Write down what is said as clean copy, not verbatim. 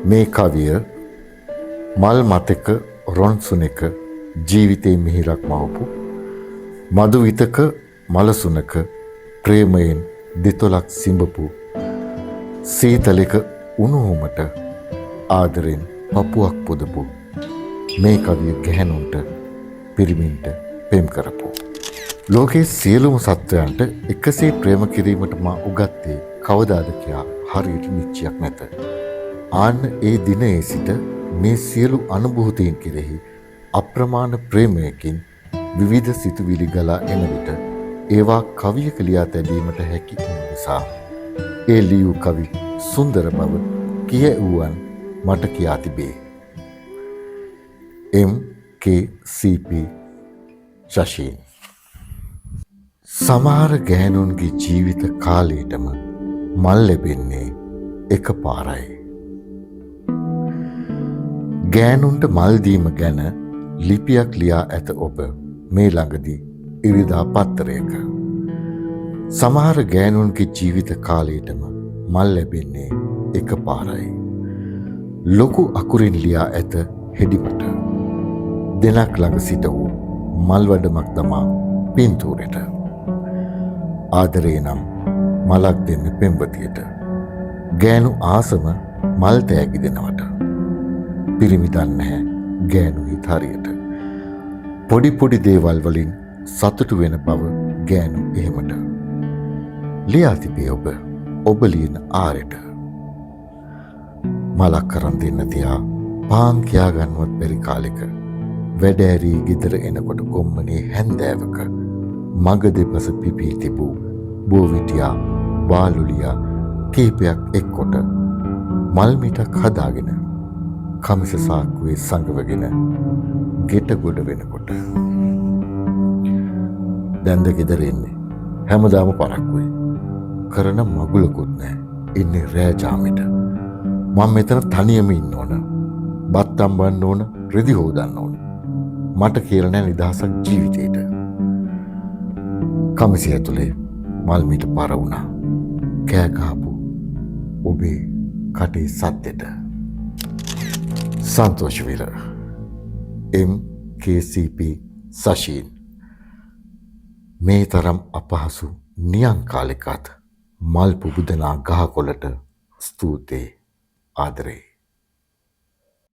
මේ කවිය මල් මතක රොන්සුනක ජීවිතේ මිහිරක් මවපු මధు විතක මලසුනක ප්‍රේමයෙන් දෙතොලක් සිඹපු සීතලක උණුහුමට ආදරෙන් පපුවක් පුදපු මේ කවිය ගැහැණුන්ට පිරිමින්ට පෙම් කරපු ලෝකයේ සියලුම සත්වයන්ට එකසේ ප්‍රේම කිරීමට මා උගත්තේ කවදාද කියා හරියට නිශ්චයක් නැත. ආන්න ඒ දිනයේ සිට මේ සියලු අනුභූතීන් කෙරෙහි අප්‍රමාණ ප්‍රේමයකින් විවිධ සිතුවිලි ගලා එන විට ඒවා කවියක ලියා තැබීමට හැකි නිසා ඒ ලියූ කවි සුන්දර බව කියවුවන් මට කියා තිබේ. MKCP ශෂීන්. සමහර ගෑනුන්ගේ ජීවිත කාලයටම මල් ලැබෙන්නේ එක පාරයි. ගෑනුන්ට මල් දීම ගැන ලිපියක් ලියා ඇත ඔබ මේ ළඟදී ඉරිදා පත්තරයක. සමහර ගෑනුන්ගේ ජීවිත කාලයටම මල් ලැබෙන්නේ එක පාරයි. ලොකු අකුරින් ලියා ඇත හෙඩිමට. දෙනක් ළඟ සිට වූ මල් වඩමක් දමා පින්තූරෙට. ආදරේ නම් මලක් දෙන්න පෙම්වතියට. ගෑනු ආසම මල් තෑගි දෙනවට. පිරිමි දන්නේ නැහැ ගෑනු හිත හරියට. පොඩි පොඩි දේවල් වලින් සතුටු වෙන බව ගෑනු එහෙමට. ලියා තිබේ ඔබ ලියන ආරෙට. මලක් කරන් දෙන්න තියා පාන් කියා ගන්නවත් බැරි කාලෙක වැඩ ඇරී ගෙදර එනකොට ගොම්මනේ හැන්දෑවක මග දෙපස පිපී තිබූ බෝවිටියා බාලුලියා කීපයක් එක්කොට මල් මිටක් හදාගෙන කමිස සාක්කුවේ සඟවගෙන ගෙට ගොඩ වෙනකොට දැන්ද ගෙදර එන්නේ හැමදාම පරක්කුයි කරන මගුලකුත් නැහැ ඉන්නේ රෑ ජාමෙට මම මෙතන තනියම ඉන්න ඕන බත් අම්බන්න ඕන රෙදි හොදන්න ඕන මට කියලා නැහැ නිදහසක් ජීවිතේට කමිසය ඇතුලේ මල් මිට පර වුණා කෑ ගහපු ඔබේ කටේ සද්දෙට සන්තෝෂ විර MKCP ශෂීන්. මේ තරම් අපහසු නියං කාලෙකත් මල් පුබුදනා ගහකොළට ස්තුතියි ආදරේ.